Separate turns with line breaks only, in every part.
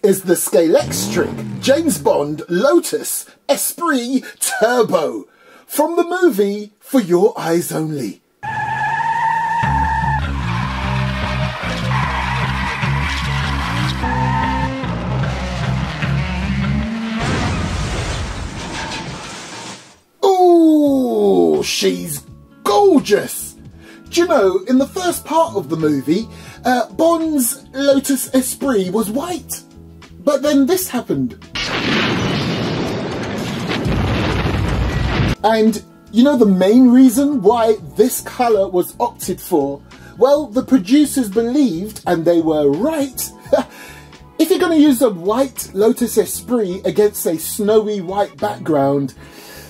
is the Scalextric James Bond Lotus Esprit Turbo from the movie For Your Eyes Only. Ooh, she's gorgeous! Do you know, in the first part of the movie, Bond's Lotus Esprit was white. But then this happened. And you know the main reason why this colour was opted for? Well, the producers believed, and they were right, if you're going to use a white Lotus Esprit against a snowy white background,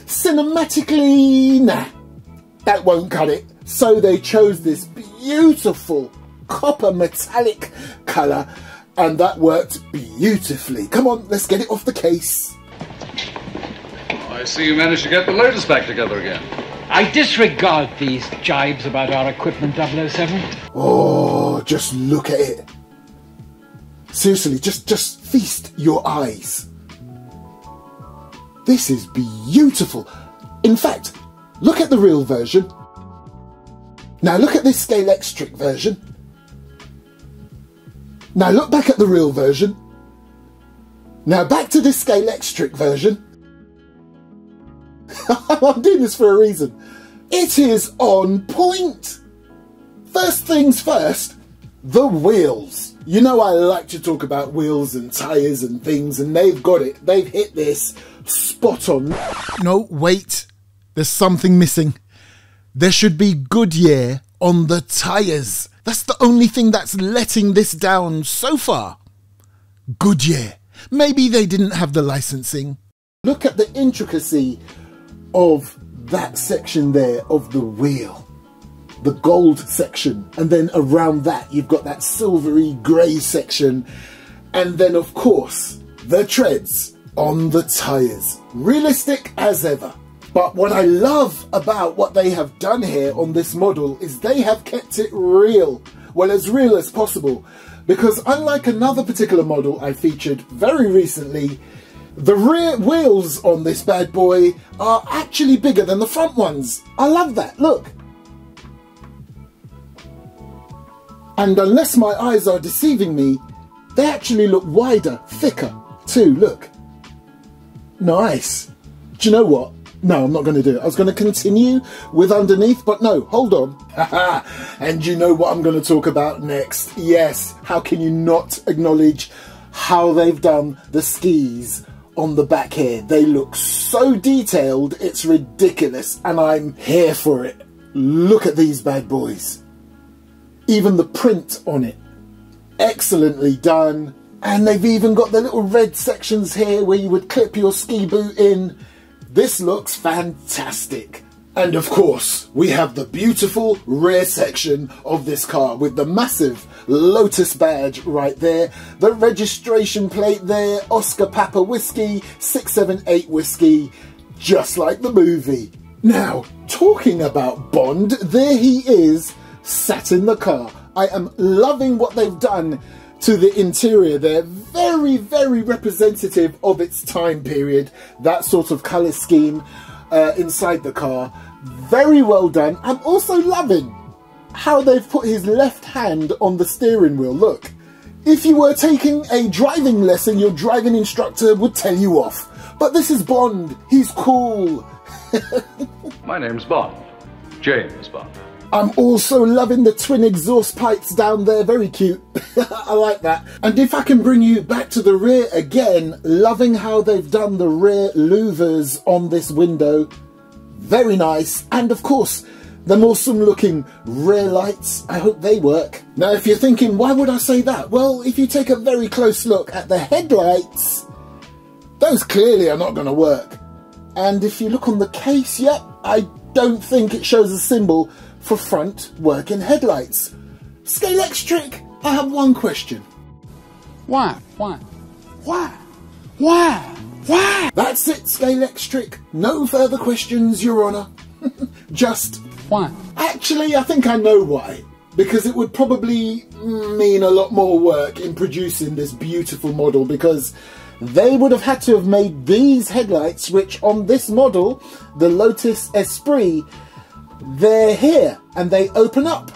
cinematically, nah, that won't cut it. So they chose this beautiful copper metallic colour, and that worked beautifully. Come on, let's get it off the case.
I see you managed to get the Lotus back together again.
I disregard these jibes about our equipment, 007.
Oh, just look at it. Seriously, just feast your eyes. This is beautiful. In fact, look at the real version. Now look at this Scalextric version. Now look back at the real version. Now back to this Scalextric version. I'm doing this for a reason. It is on point. First things first, the wheels. You know I like to talk about wheels and tyres and things, and they've got it. They've hit this spot on. No, wait. There's something missing. There should be Goodyear on the tyres. That's the only thing that's letting this down so far. Goodyear. Maybe they didn't have the licensing. Look at the intricacy of that section there of the wheel. The gold section. And then around that you've got that silvery grey section. And then of course the treads on the tyres. Realistic as ever. But what I love about what they have done here on this model is they have kept it real. Well, as real as possible. Because unlike another particular model I featured very recently, the rear wheels on this bad boy are actually bigger than the front ones. I love that, look. And unless my eyes are deceiving me, they actually look wider, thicker too, look. Nice. Do you know what? No, I'm not going to do it. I was going to continue with underneath, but no, hold on. And you know what I'm going to talk about next? Yes, how can you not acknowledge how they've done the skis on the back here? They look so detailed, it's ridiculous, and I'm here for it. Look at these bad boys. Even the print on it. Excellently done. And they've even got the little red sections here where you would clip your ski boot in. This looks fantastic. And of course, we have the beautiful rear section of this car with the massive Lotus badge right there. The registration plate there, Oscar Papa Whiskey, 678 Whiskey, just like the movie. Now, talking about Bond, there he is, sat in the car. I am loving what they've done to the interior there. Very, very representative of its time period. That sort of colour scheme inside the car. Very well done. I'm also loving how they've put his left hand on the steering wheel. Look, if you were taking a driving lesson, your driving instructor would tell you off. But this is Bond. He's cool.
My name's Bond. James Bond.
I'm also loving the twin exhaust pipes down there, very cute. I like that. And if I can bring you back to the rear again, loving how they've done the rear louvers on this window. Very nice. And of course, the awesome looking rear lights. I hope they work. Now, if you're thinking, why would I say that? Well, if you take a very close look at the headlights, those clearly are not going to work. And if you look on the case, yep, I don't think it shows a symbol for front working headlights. Scalextric, I have one question.
Why?
That's it, Scalextric. No further questions, Your Honour. Just...
Why?
Actually, I think I know why. because it would probably mean a lot more work in producing this beautiful model, because they would have had to have made these headlights, which on this model, the Lotus Esprit, they're here and they open up.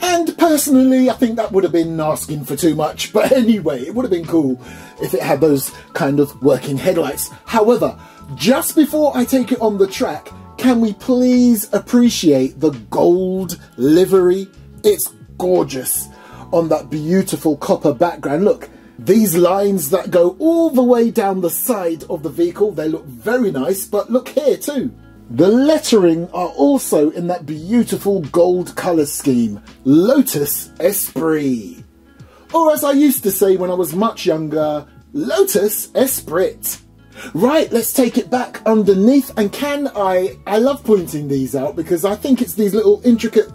And personally, I think that would have been asking for too much. But anyway, it would have been cool if it had those kind of working headlights. However, just before I take it on the track, can we please appreciate the gold livery? It's gorgeous on that beautiful copper background. Look, these lines that go all the way down the side of the vehicle, they look very nice, but look here too. The lettering are also in that beautiful gold colour scheme, Lotus Esprit. Or as I used to say when I was much younger, Lotus Esprit. Right, let's take it back underneath, and I love pointing these out because I think it's these little intricate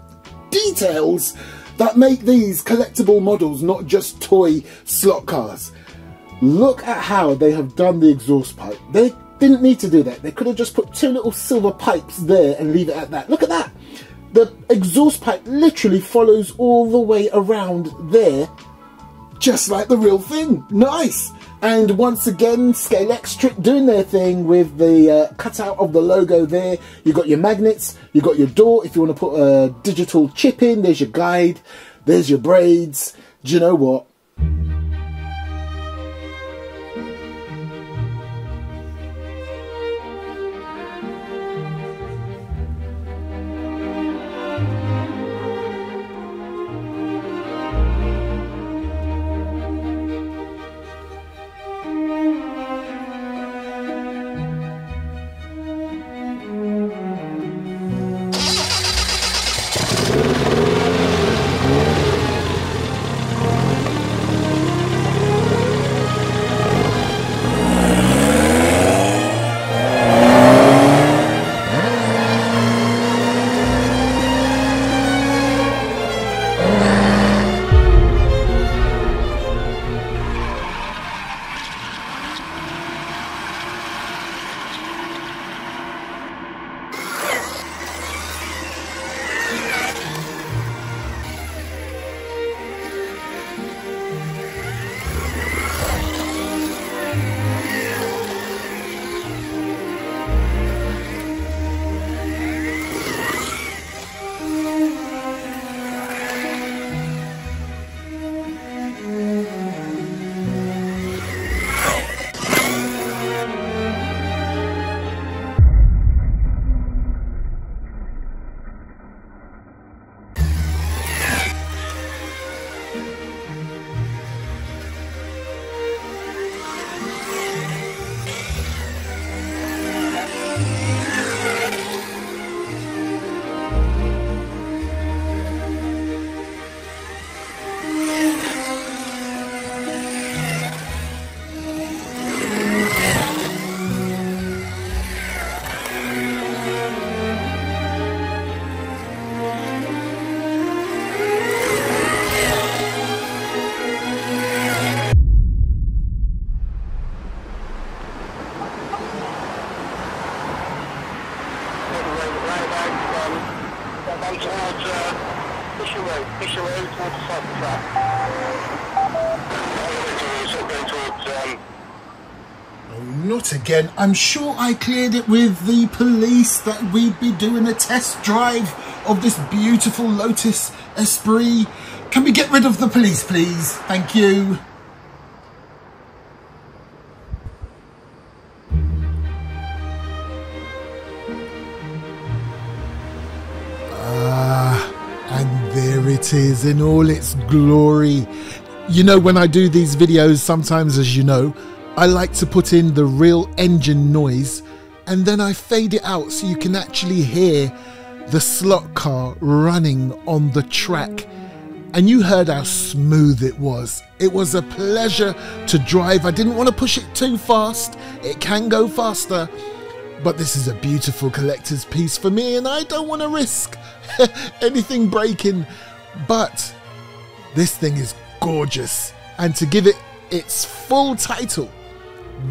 details that make these collectible models not just toy slot cars. Look at how they have done the exhaust pipe. They didn't need to do that. They could have just put two little silver pipes there and leave it at that. Look at that. The exhaust pipe literally follows all the way around there, just like the real thing. Nice. And once again, Scalextric doing their thing with the cutout of the logo there. You've got your magnets, you've got your door. If you want to put a digital chip in, there's your guide, there's your braids. Do you know what? Not again. I'm sure I cleared it with the police that we'd be doing a test drive of this beautiful Lotus Esprit. Can we get rid of the police, please? Thank you. And there it is in all its glory. You know, when I do these videos, sometimes, as you know, I like to put in the real engine noise and then I fade it out so you can actually hear the slot car running on the track. And you heard how smooth it was. It was a pleasure to drive. I didn't want to push it too fast. It can go faster, but this is a beautiful collector's piece for me and I don't want to risk anything breaking. But this thing is gorgeous, and to give it its full title,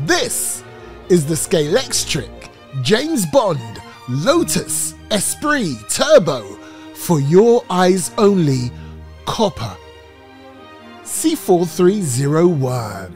this is the Scalextric James Bond Lotus Esprit Turbo For your eyes only, copper. C4301.